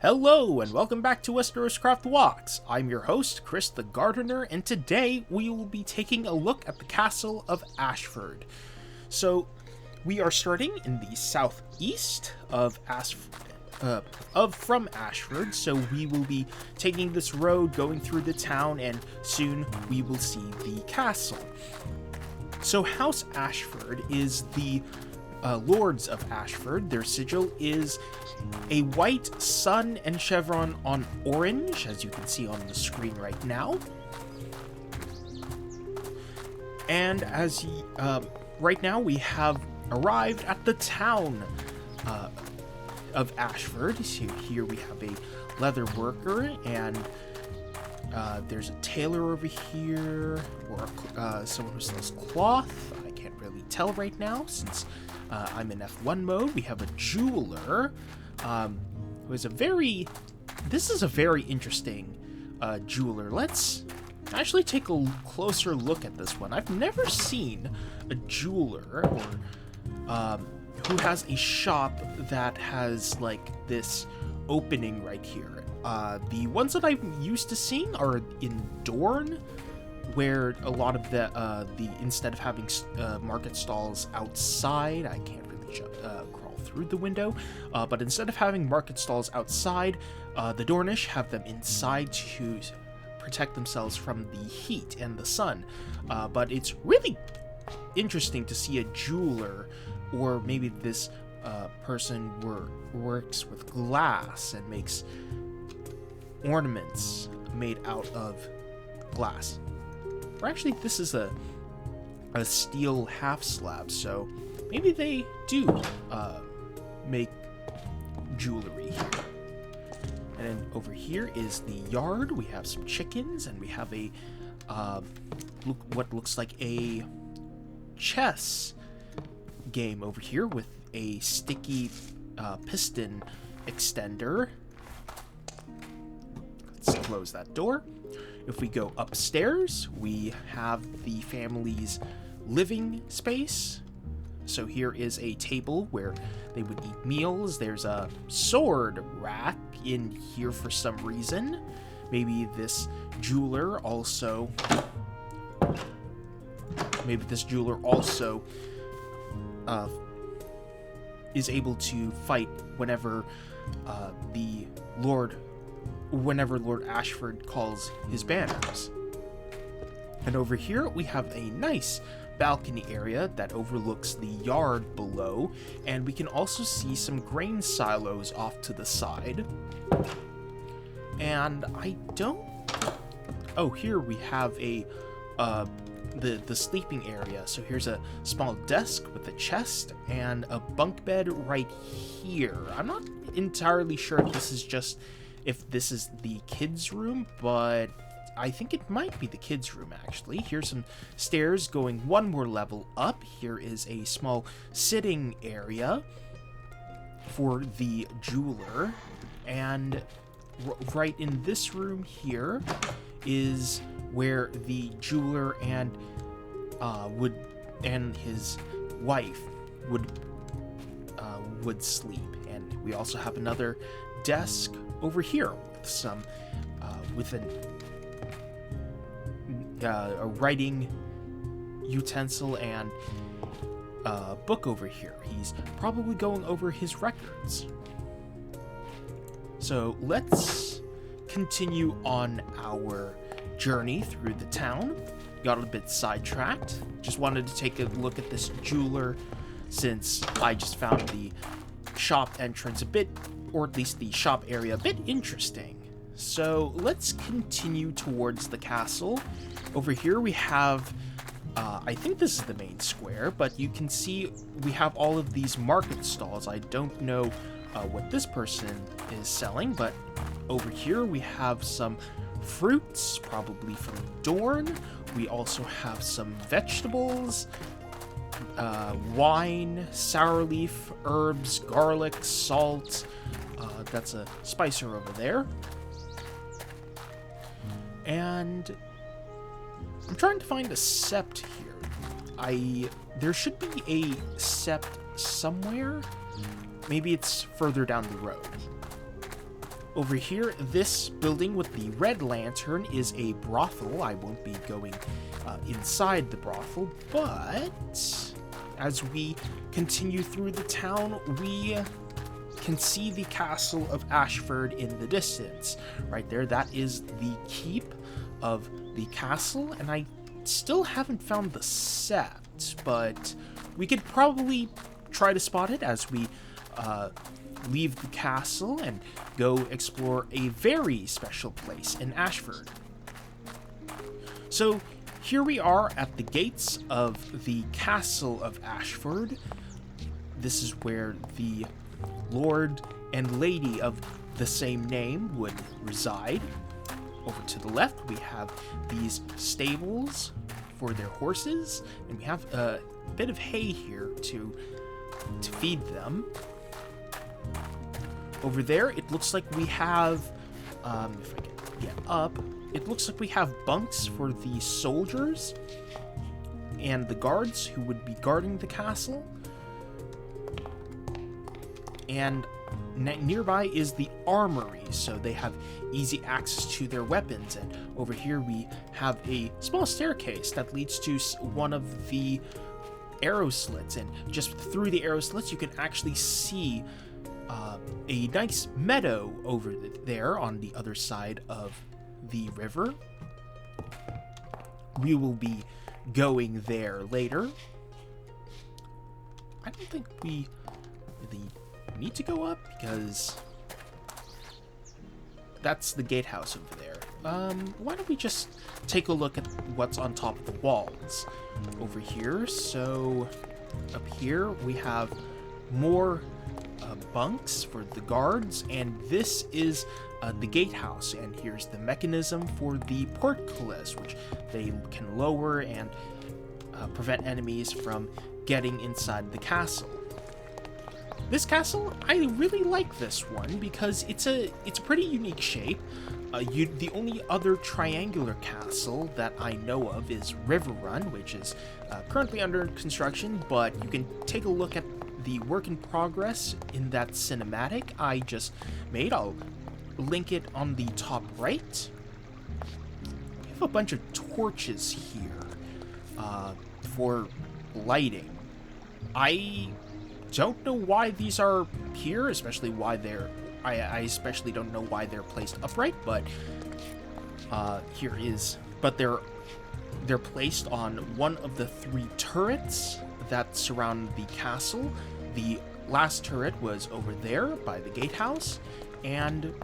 Hello, and welcome back to WesterosCraft Walks. I'm your host, Chris the Gardener, and today we will be taking a look at the castle of Ashford. So, we are starting in the southeast of from Ashford, so we will be taking this road going through the town, and soon we will see the castle. So, House Ashford is the Lords of Ashford. Their sigil is a white sun and chevron on orange, as you can see on the screen right now. And right now we have arrived at the town of Ashford. So here we have a leather worker, and there's a tailor over here, or someone who sells cloth. I can't really tell right now since I'm in F1 mode. We have a jeweler. Who is this is a very interesting jeweler. Let's actually take a closer look at this one. I've never seen a jeweler who has a shop that has like this opening right here. The ones that I'm used to seeing are in Dorne, where a lot of the instead of having market stalls outside, I can't really crawl through the window, but instead of having market stalls outside, the Dornish have them inside to protect themselves from the heat and the sun. But it's really interesting to see a jeweler, or maybe this person works with glass and makes ornaments made out of glass. Or actually, this is a steel half slab, so maybe they do make jewelry here. And then over here is the yard. We have some chickens, and we have a what looks like a chess game over here with a sticky piston extender. Let's close that door. If we go upstairs, we have the family's living space. So here is a table where they would eat meals. There's a sword rack in here for some reason. Maybe this jeweler also is able to fight whenever Lord Ashford calls his banners. And over here we have a nice balcony area that overlooks the yard below, and we can also see some grain silos off to the side. And here we have a the sleeping area. So here's a small desk with a chest and a bunk bed right here. I'm not entirely sure if this is the kids' room, but I think it might be the kids' room, actually. Here's some stairs going one more level up. Here is a small sitting area for the jeweler. And right in this room here is where the jeweler and his wife would sleep. And we also have another desk over here with some a writing utensil and a book over here. He's probably going over his records. So let's continue on our journey through the town. Got a bit sidetracked. Just wanted to take a look at this jeweler since I just found the shop entrance or at least the shop area a bit interesting. So let's continue towards the castle. Over here we have, I think this is the main square, but you can see we have all of these market stalls. I don't know what this person is selling, but over here we have some fruits, probably from Dorne. We also have some vegetables, wine, sour leaf, herbs, garlic, salt. That's a spicer over there. And I'm trying to find a sept here. There should be a sept somewhere. Maybe it's further down the road. Over here, this building with the red lantern is a brothel. I won't be going inside the brothel, but as we continue through the town, we can see the castle of Ashford in the distance. Right there, that is the keep of the castle, and I still haven't found the sept, but we could probably try to spot it as we leave the castle and go explore a very special place in Ashford. So here we are at the gates of the castle of Ashford. This is where the Lord and Lady of the same name would reside. Over to the left, we have these stables for their horses, and we have a bit of hay here to feed them. Over there, it looks like we have, if I can get up, it looks like we have bunks for the soldiers and the guards who would be guarding the castle. And nearby is the armory, so they have easy access to their weapons. And over here we have a small staircase that leads to one of the arrow slits, and just through the arrow slits you can actually see a nice meadow over there on the other side of the river. We will be going there later. I don't think we really need to go up because that's the gatehouse over there. Why don't we just take a look at what's on top of the walls over here? So up here we have more bunks for the guards, and this is the gatehouse, and here's the mechanism for the portcullis, which they can lower and prevent enemies from getting inside the castle. This castle, I really like this one because it's a pretty unique shape. The only other triangular castle that I know of is River Run, which is currently under construction, but you can take a look at the work in progress in that cinematic I just made. I'll link it on the top right. We have a bunch of torches here for lighting. I don't know why these are here, especially why they're... I especially don't know why they're placed upright, but here is... But they're placed on one of the 3 turrets that surround the castle. The last turret was over there by the gatehouse, and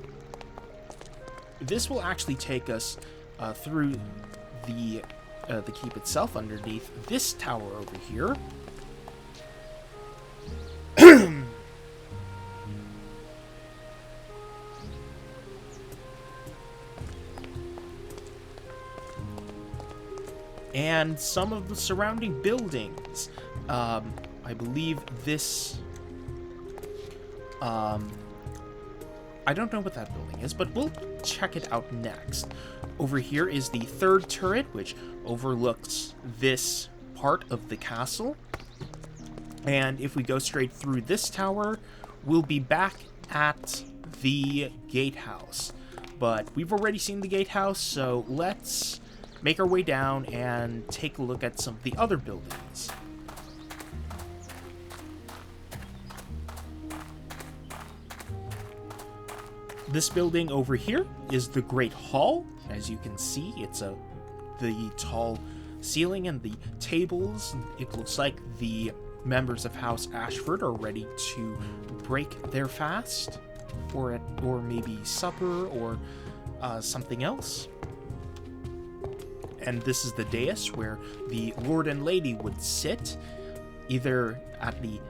this will actually take us through the keep itself underneath this tower over here. And some of the surrounding buildings. I believe this... I don't know what that building is, but we'll check it out next. Over here is the 3rd turret, which overlooks this part of the castle. And if we go straight through this tower, we'll be back at the gatehouse. But we've already seen the gatehouse, so let's make our way down and take a look at some of the other buildings. This building over here is the Great Hall. As you can see, it's the tall ceiling and the tables. It looks like the members of House Ashford are ready to break their fast, or maybe supper, or something else. And this is the dais where the Lord and Lady would sit, either at the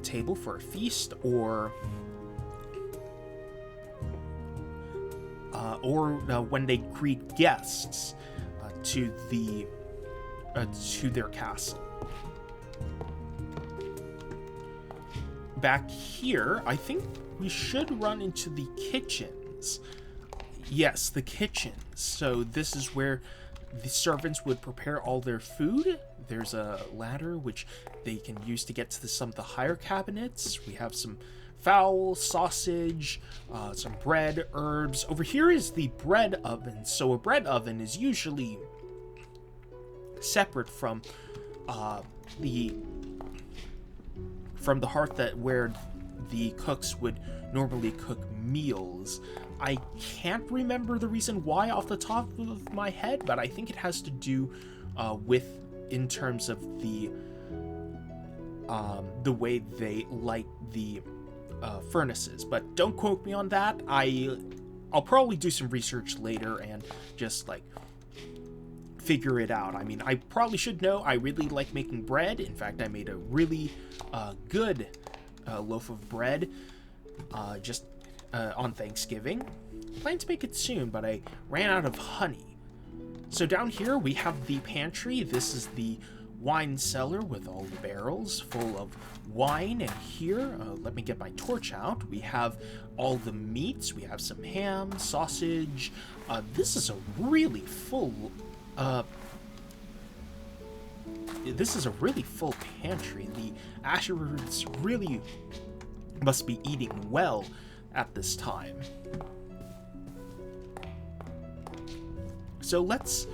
table for a feast, or when they greet guests to their castle. Back here, I think we should run into the kitchens. Yes, the kitchens. So this is where the servants would prepare all their food. There's a ladder which they can use to get to some of the higher cabinets. We have some fowl, sausage, some bread, herbs. Over here is the bread oven. So a bread oven is usually separate from the hearth where the cooks would normally cook meals. I can't remember the reason why off the top of my head, but I think it has to do in terms of the way they light the furnaces. But don't quote me on that. I'll probably do some research later and just like figure it out. I mean, I probably should know I really like making bread. In fact, I made a really good loaf of bread just on Thanksgiving. I plan to make it soon, but I ran out of honey. So down here we have the pantry. This is the wine cellar with all the barrels full of wine. And here, let me get my torch out. We have all the meats. We have some ham, sausage. This is a really full pantry. The Ashfords really must be eating well at this time. So let's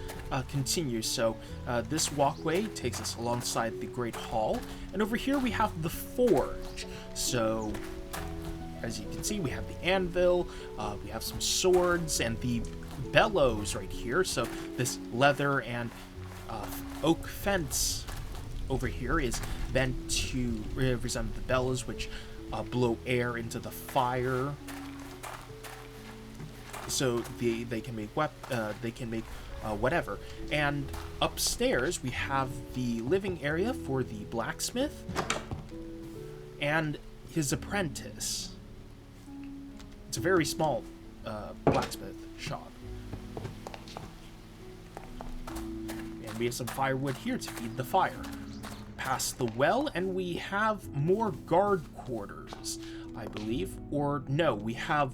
continue. So this walkway takes us alongside the Great Hall, and over here we have the forge. So as you can see, we have the anvil, we have some swords, and the bellows right here. So this leather and oak fence over here is meant to resemble the bellows, which blow air into the fire, so they can make whatever. And upstairs we have the living area for the blacksmith and his apprentice. It's a very small blacksmith shop. And we have some firewood here to feed the fire. Past the well, and we have more guard quarters, I believe. Or no, we have...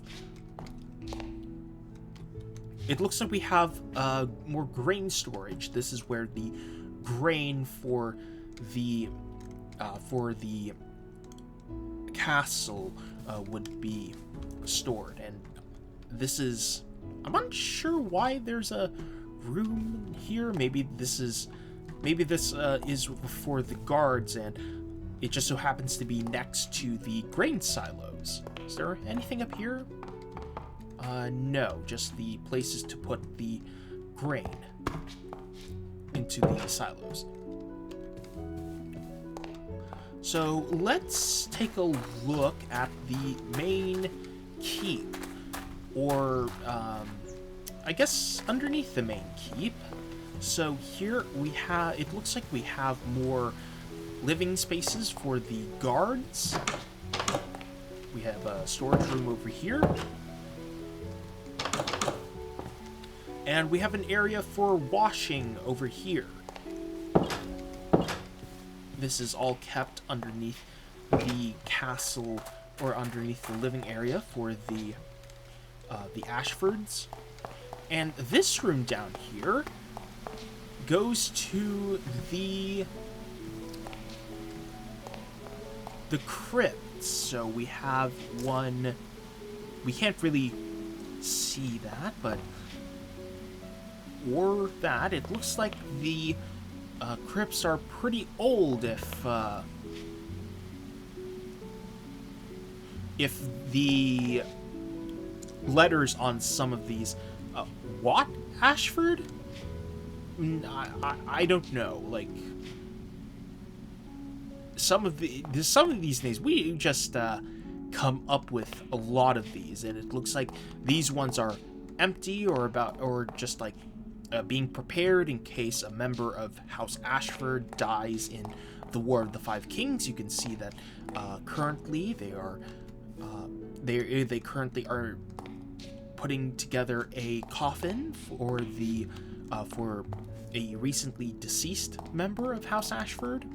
It looks like we have more grain storage. This is where the grain for the castle would be stored. And this is... I'm unsure why there's a room here. Maybe this is for the guards, and it just so happens to be next to the grain silos. Is there anything up here? No, just the places to put the grain into the silos. So let's take a look at the main keep, or I guess underneath the main keep. So here we have, it looks like we have more living spaces for the guards. We have a storage room over here. And we have an area for washing over here. This is all kept underneath the castle, or underneath the living area for the Ashfords. And this room down here goes to the crypts. So we have one. We can't really see that, but or that. It looks like the crypts are pretty old if the letters on some of these... what? Ashford? I don't know. Like, some of these names, we just come up with a lot of these, and it looks like these ones are empty, or just like being prepared in case a member of House Ashford dies in the War of the Five Kings. You can see that currently they currently are putting together a coffin for a recently deceased member of House Ashford.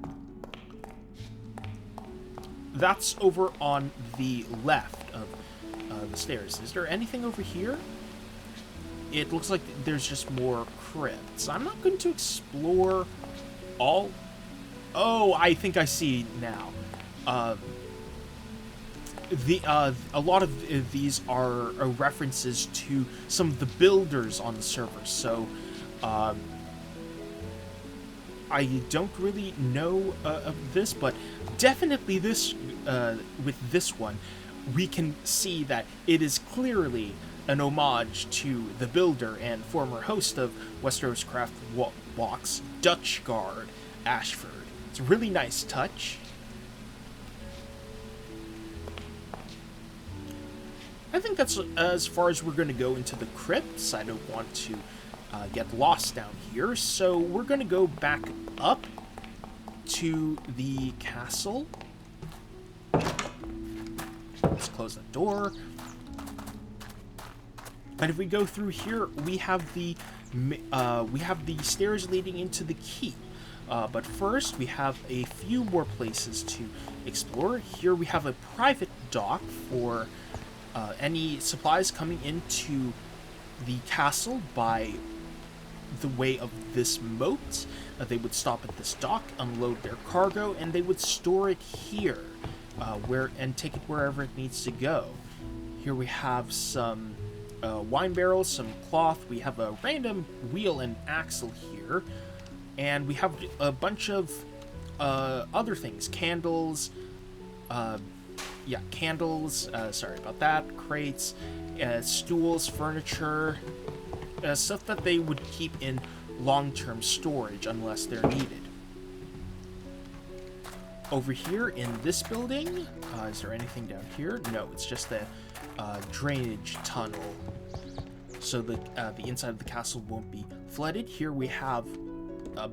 That's over on the left of the stairs. Is there anything over here? It looks like there's just more crypts. I'm not going to explore all... Oh, I think I see now. a lot of these are references to some of the builders on the server. So I don't really know of this, but definitely this with this one, we can see that it is clearly an homage to the builder and former host of WesteroScraft Walks, Dutch Guard Ashford. It's a really nice touch. I think that's as far as we're going to go into the crypts. I don't want to get lost down here, so we're going to go back up to the castle. Let's close the door. And if we go through here, we have the stairs leading into the keep. But first, we have a few more places to explore. Here we have a private dock for any supplies coming into the castle by the way of this moat. They would stop at this dock, unload their cargo, and they would store it here, and take it wherever it needs to go. Here we have some wine barrels, some cloth. We have a random wheel and axle here, and we have a bunch of other things, candles. Candles. Sorry about that. Crates, stools, furniture, stuff that they would keep in long-term storage unless they're needed. Over here in this building, is there anything down here? No, it's just a drainage tunnel, so the inside of the castle won't be flooded. Here we have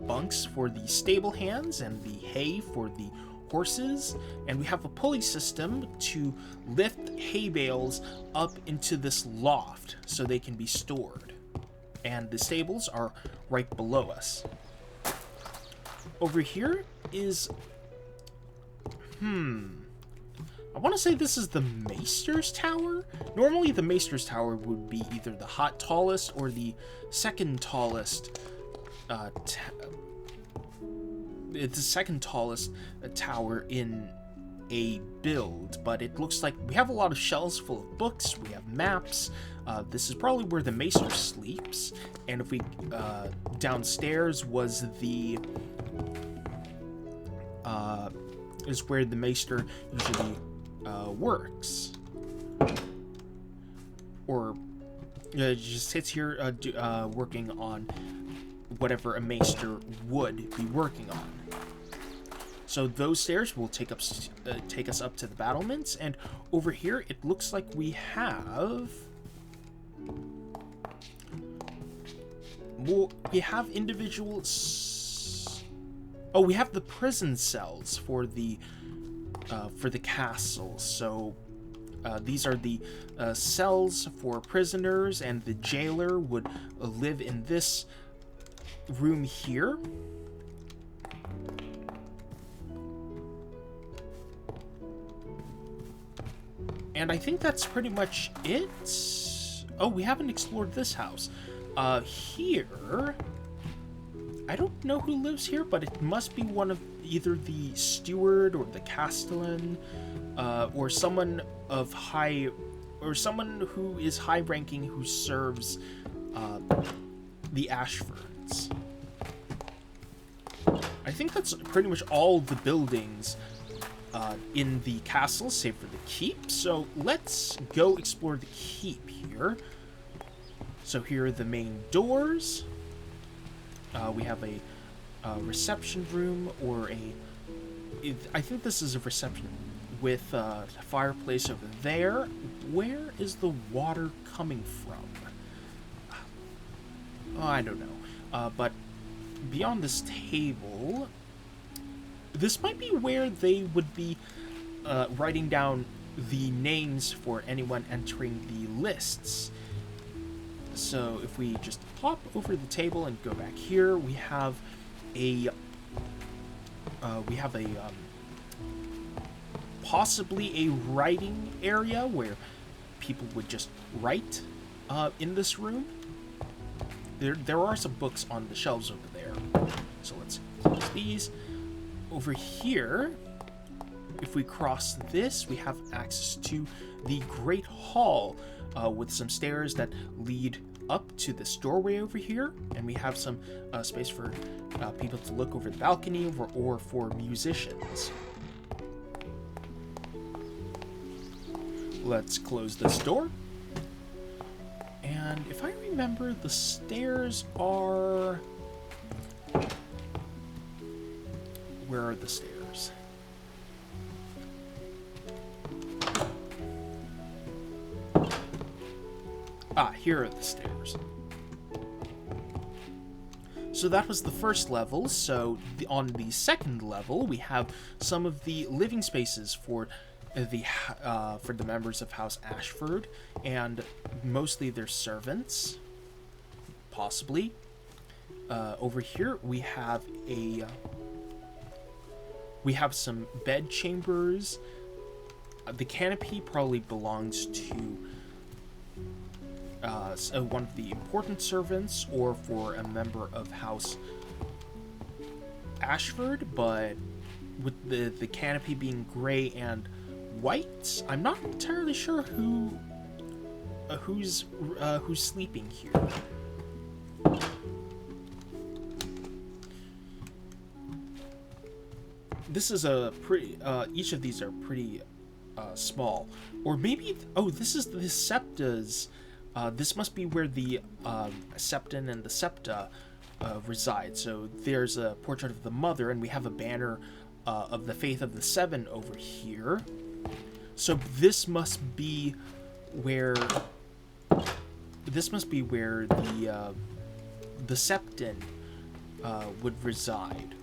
bunks for the stable hands and the hay for the horses, and we have a pulley system to lift hay bales up into this loft so they can be stored. And the stables are right below us. Over here is I want to say this is the Maester's Tower. Normally the Maester's Tower would be either the tallest or the second tallest it's the second tallest tower in a build, but it looks like we have a lot of shelves full of books. We have maps. This is probably where the Maester sleeps, and if we downstairs was the is where the Maester usually works, or just sits here working on whatever a Maester would be working on. So those stairs will take us up to the battlements, and over here it looks like we have individual. Oh, we have the prison cells for the castle. So these are the cells for prisoners, and the jailer would live in this room here. And I think that's pretty much it. Oh, we haven't explored this house. Here, I don't know who lives here, but it must be one of either the steward or the castellan, or someone of high, or someone who is high-ranking who serves the Ashfords. I think that's pretty much all the buildings in the castle, save for the keep. So let's go explore the keep here. So here are the main doors. We have a reception room, or I think this is a reception with a fireplace over there. Where is the water coming from? Oh, I don't know. But beyond this table, this might be where they would be writing down the names for anyone entering the lists. So if we just hop over the table and go back here, we have a possibly a writing area where people would just write in this room. There are some books on the shelves over there, so let's close these. Over here, if we cross this, we have access to the Great Hall with some stairs that lead up to this doorway over here, and we have some space for people to look over the balcony or for musicians. Let's close this door. And if I remember, the stairs are... Where are the stairs? Ah, here are the stairs. So that was the first level. So on the second level, we have some of the living spaces for the members of House Ashford, and mostly their servants, possibly. Over here we have some bed chambers. The canopy probably belongs to one of the important servants or for a member of House Ashford, but with the canopy being gray and white, I'm not entirely sure who's sleeping here. This is a pretty each of these are pretty small, or maybe this is the septas. This must be where the septon and the septa reside. So there's a portrait of the mother, and we have a banner of the Faith of the Seven over here. So this must be where the septon would reside,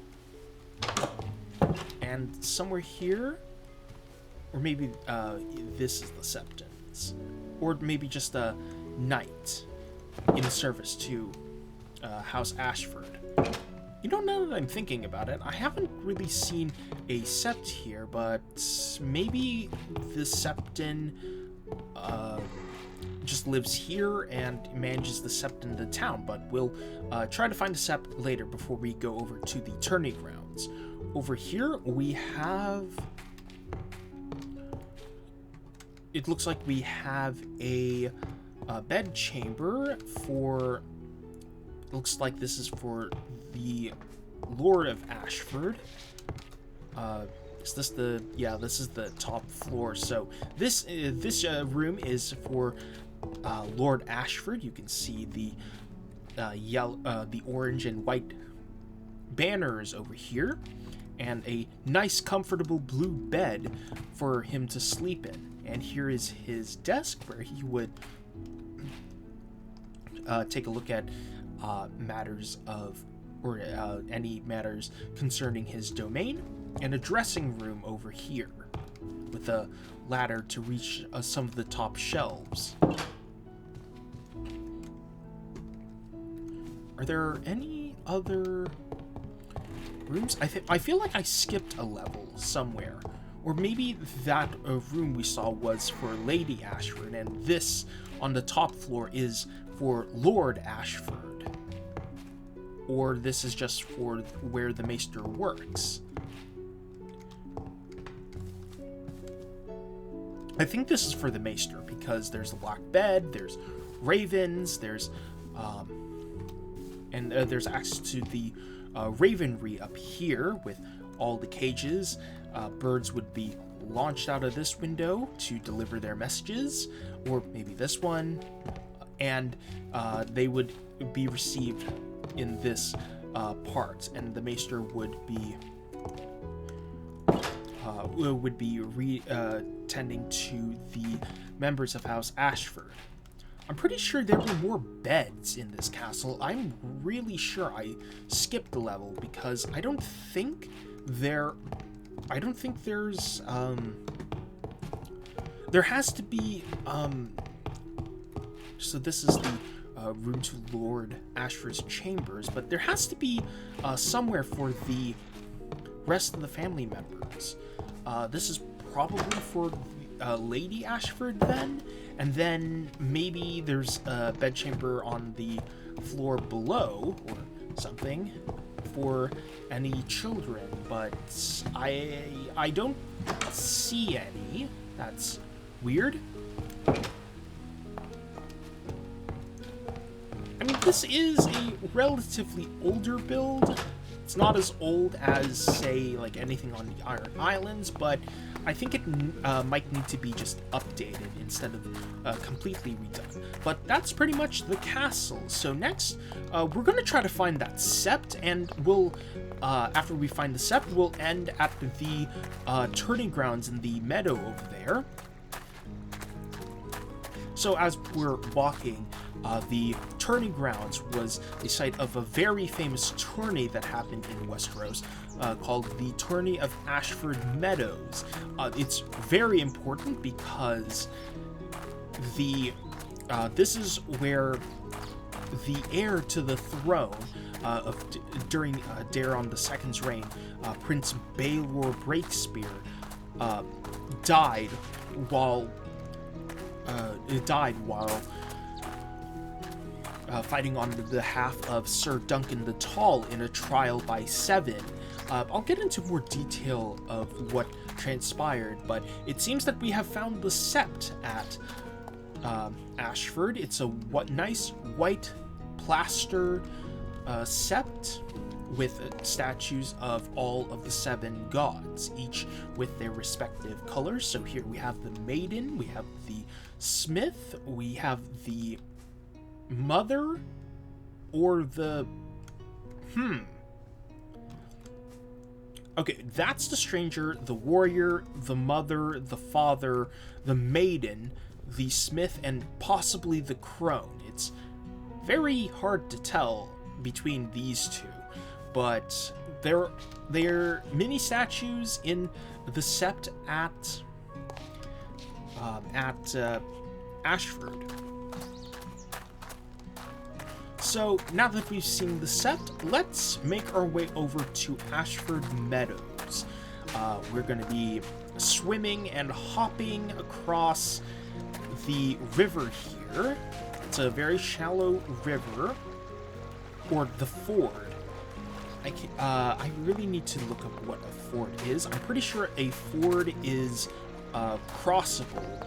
and somewhere here, or maybe this is the septons, or maybe just a knight in service to House Ashford. You know, now that I'm thinking about it, I haven't really seen a sept here, but maybe the septon just lives here and manages the sept in the town, but we'll try to find a sept later before we go over to the tourney grounds. Over here, we have... It looks like we have a bed chamber for... Looks like this is for the Lord of Ashford. Is this the... Yeah, this is the top floor. So this room is for Lord Ashford. You can see the the orange and white banners over here, and a nice, comfortable blue bed for him to sleep in. And here is his desk where he would take a look at matters of, or any matters concerning his domain, and a dressing room over here with a ladder to reach some of the top shelves. Are there any other rooms? I feel like I skipped a level somewhere, or maybe that room we saw was for Lady Ashford, and this on the top floor is for Lord Ashford. Or this is just for where the Maester works. I think this is for the Maester because there's a black bed, there's ravens, there's there's access to the ravenry up here with all the cages. Birds would be launched out of this window to deliver their messages, or maybe this one, and they would be received in this part, and the Maester would be tending to the members of House Ashford. I'm pretty sure there were more beds in this castle. I'm really sure I skipped a level because I don't think there's there has to be so this is the room to Lord Ashford's chambers, but there has to be somewhere for the rest of the family members. This is probably for Lady Ashford then, and then maybe there's a bedchamber on the floor below or something for any children, but I don't see any. That's weird. I mean, this is a relatively older build. It's not as old as, say, like anything on the Iron Islands, but I think it might need to be just updated instead of completely redone. But that's pretty much the castle. So next, we're going to try to find that sept, and we'll, after we find the sept, we'll end at the turning grounds in the meadow over there. So as we're walking, the turning grounds was the site of a very famous tourney that happened in Westeros called the Tourney of Ashford Meadows. It's very important because this is where the heir to the throne during Daeron II's reign, Prince Baelor Breakspear, died while fighting on behalf of Sir Duncan the Tall in a trial by 7. I'll get into more detail of what transpired, but it seems that we have found the sept at Ashford. It's a nice white plaster sept with statues of all of the 7 gods, each with their respective colors. So here we have the maiden, we have the smith, we have the mother, or the okay, that's the stranger, the warrior, the mother, the father, the maiden, the smith, and possibly the crone. It's very hard to tell between these two, but they're mini statues in the sept at Ashford. So now that we've seen the sept, let's make our way over to Ashford Meadows. We're going to be swimming and hopping across the river here. It's a very shallow river, or the ford. I really need to look up what a ford is. I'm pretty sure a ford is crossable,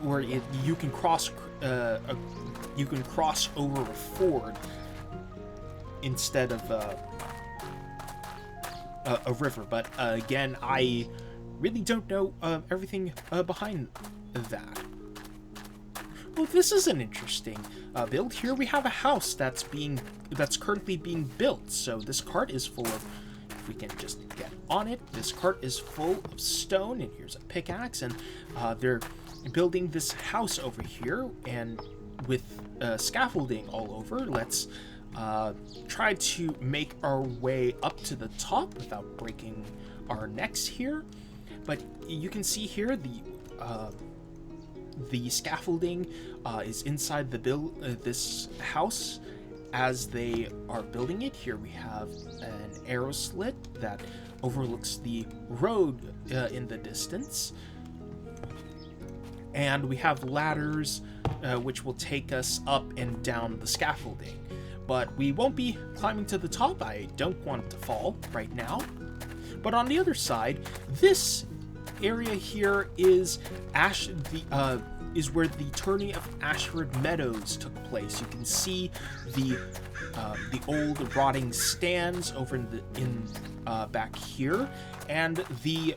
where you can cross over a ford instead of a river. But again, I really don't know everything behind that. Well, this is an interesting build. Here we have a house that's currently being built. So this cart is full of, if we can just get on it, this cart is full of stone, and here's a pickaxe, and they're building this house over here, and with scaffolding all over. Let's try to make our way up to the top without breaking our necks here. But you can see here the scaffolding is inside this house as they are building it. Here we have an arrow slit that overlooks the road in the distance, and we have ladders which will take us up and down the scaffolding. But we won't be climbing to the top. I don't want it to fall right now. But on the other side, this area here is where the tourney of Ashford Meadows took place. You can see the old rotting stands over in back here, and the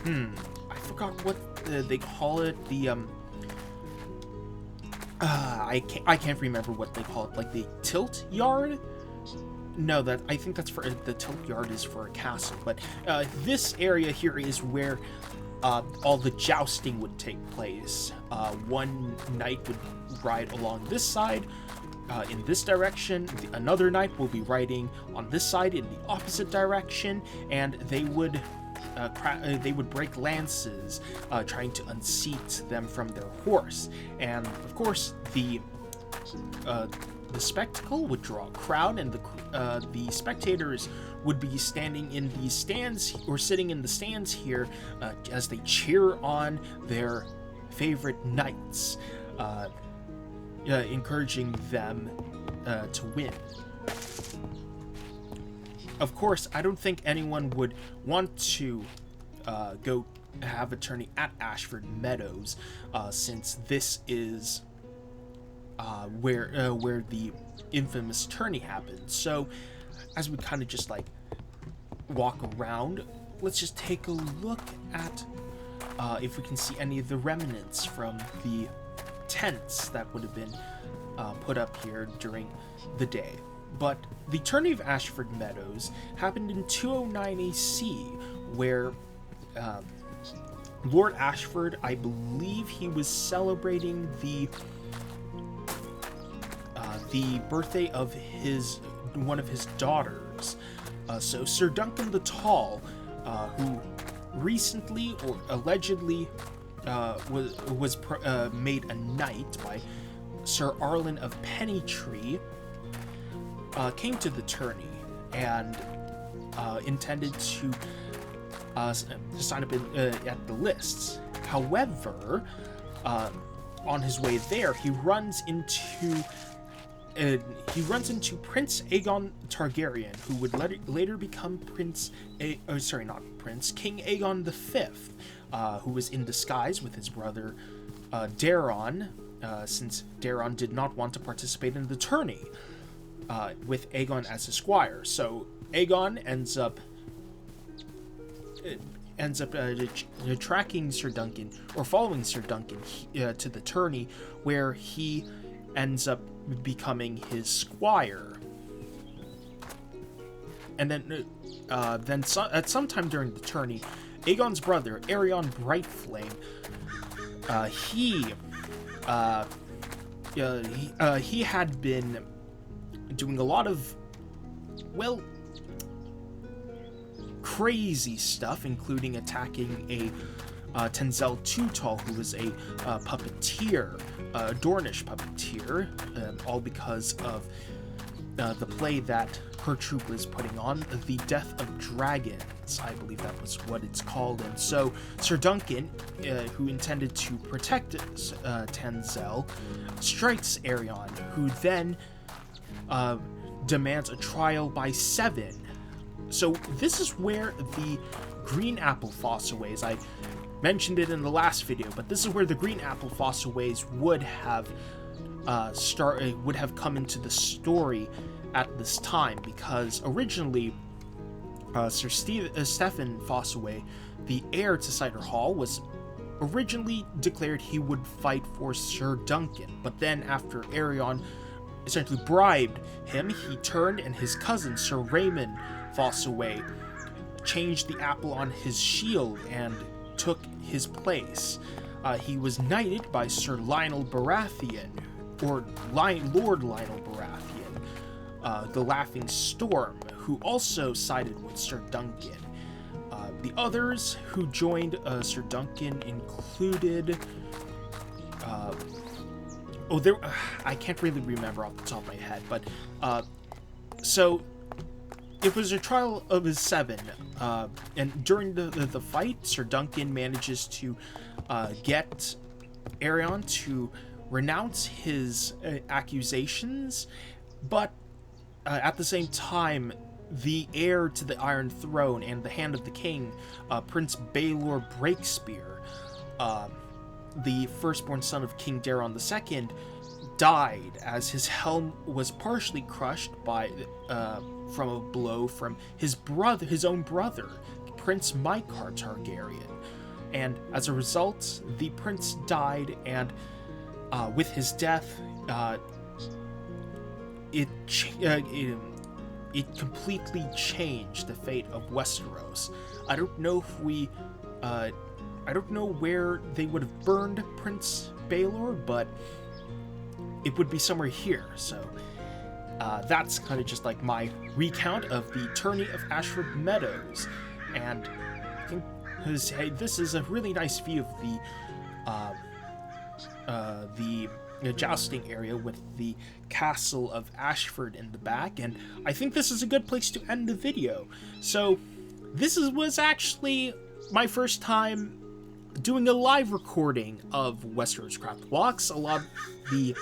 I forgot what they call it. I can't remember what they call it. Like the tilt yard. No, I think that's for the tilt yard is for a castle. But this area here is where all the jousting would take place. One knight would ride along this side in this direction. Another knight will be riding on this side in the opposite direction, and they would break lances, trying to unseat them from their horse. And of course, the spectacle would draw a crowd, and the spectators would be standing in these stands or sitting in the stands here as they cheer on their favorite knights, encouraging them to win. of course, I don't think anyone would want to go have a tourney at Ashford Meadows, since this is where the infamous tourney happened. So, as we kind of just like walk around, let's just take a look at if we can see any of the remnants from the tents that would have been put up here during the day. But the tourney of Ashford Meadows happened in 209 AC, where Lord Ashford, I believe he was celebrating the birthday of one of his daughters. So Sir Duncan the Tall, who recently or allegedly was made a knight by Sir Arlen of Pennytree, came to the tourney and intended to sign up at the lists. However, on his way there, he runs into Prince Aegon Targaryen, who would later become King Aegon V, who was in disguise with his brother Daeron, since Daeron did not want to participate in the tourney, with Aegon as his squire. So Aegon ends up tracking Sir Duncan, or following Sir Duncan to the tourney, where he ends up becoming his squire. And then at some time during the tourney, Aegon's brother, Aerion Brightflame, he had been doing a lot of, well, crazy stuff, including attacking a Tenzel Too-Tall, who was a puppeteer, a Dornish puppeteer, all because of the play that her troop was putting on, The Death of Dragons, I believe that was what it's called. And so Sir Duncan, who intended to protect Tenzel, strikes Aerion, who then demands a trial by 7. So this is where the Green Apple Fossaways, I mentioned it in the last video, but this is where the Green Apple Fossaways would have come into the story at this time, because originally Sir Stephen Fossaway, the heir to Cider Hall, was originally declared he would fight for Sir Duncan, but then after Aerion essentially bribed him, he turned, and his cousin Sir Raymond Fossaway changed the apple on his shield and took his place. He was knighted by Sir Lionel Baratheon, or Lord Lionel Baratheon, the Laughing Storm, who also sided with Sir Duncan. The others who joined Sir Duncan included... I can't really remember off the top of my head, but... So, it was a trial of his 7, and during the fight, Sir Duncan manages to get Aerion to renounce his accusations, but at the same time, the heir to the Iron Throne and the Hand of the King, Prince Baelor Breakspear, the firstborn son of King Daeron II, died as his helm was partially crushed by from a blow from his own brother, Prince Maekar Targaryen. And as a result, the prince died, and with his death, it completely changed the fate of Westeros. I don't know where they would have burned Prince Baelor, but it would be somewhere here. So that's kind of just like my recount of the tourney of Ashford Meadows, and I think this is a really nice view of the jousting area with the castle of Ashford in the back, and I think this is a good place to end the video. So this was actually my first time doing a live recording of WesteroScraft Walks. A lot of the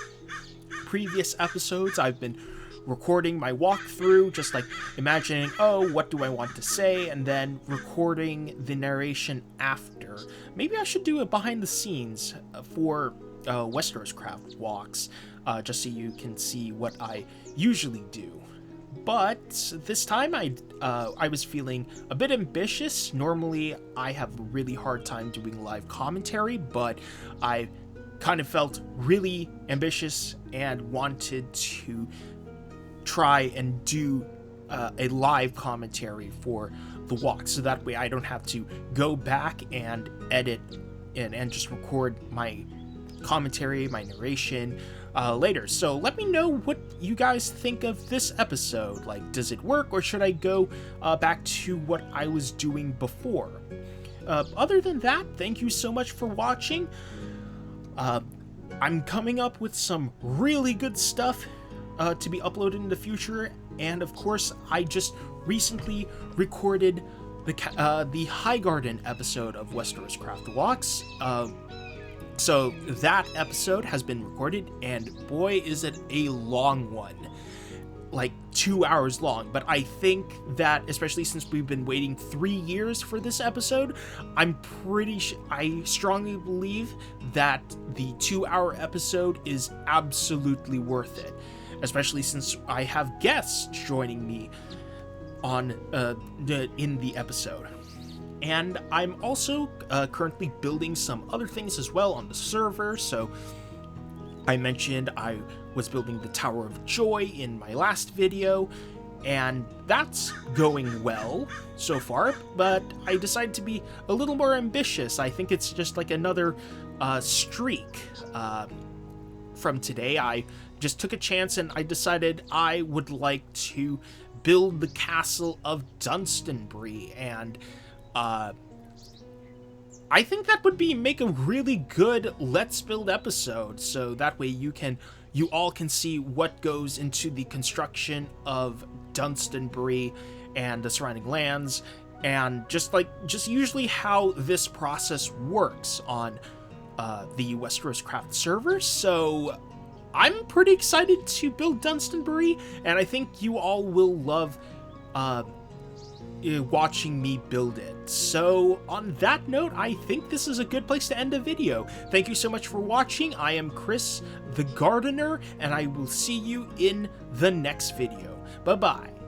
previous episodes I've been recording my walkthrough, just like imagining, oh, what do I want to say, and then recording the narration after. Maybe I should do a behind the scenes for WesteroScraft walks, just so you can see what I usually do. But this time I was feeling a bit ambitious. Normally I have a really hard time doing live commentary, but I kind of felt really ambitious and wanted to try and do a live commentary for the walk, so that way I don't have to go back and edit and just record my commentary, my narration later. So let me know what you guys think of this episode. Like, does it work, or should I go back to what I was doing before? Other than that, thank you so much for watching. I'm coming up with some really good stuff to be uploaded in the future, and of course I just recently recorded the Highgarden episode of WesteroScraft Walks. So that episode has been recorded, and boy is it a long one, like 2 hours long. But I think that, especially since we've been waiting 3 years for this episode, I strongly believe that the 2-hour episode is absolutely worth it, especially since I have guests joining me on in the episode. And I'm also currently building some other things as well on the server. So I mentioned I was building the Tower of Joy in my last video, and that's going well so far, but I decided to be a little more ambitious. I think it's just like another streak from today. I just took a chance and I decided I would like to build the castle of Dunstonbury, and I think that would make a really good Let's Build episode, so that way you all can see what goes into the construction of Dunstonbury and the surrounding lands, and just usually how this process works on the WesteroScraft server. So I'm pretty excited to build Dunstonbury, and I think you all will love watching me build it. So on that note, I think this is a good place to end the video. Thank you so much for watching. I am Chris the Gardener, and I will see you in the next video. Bye bye.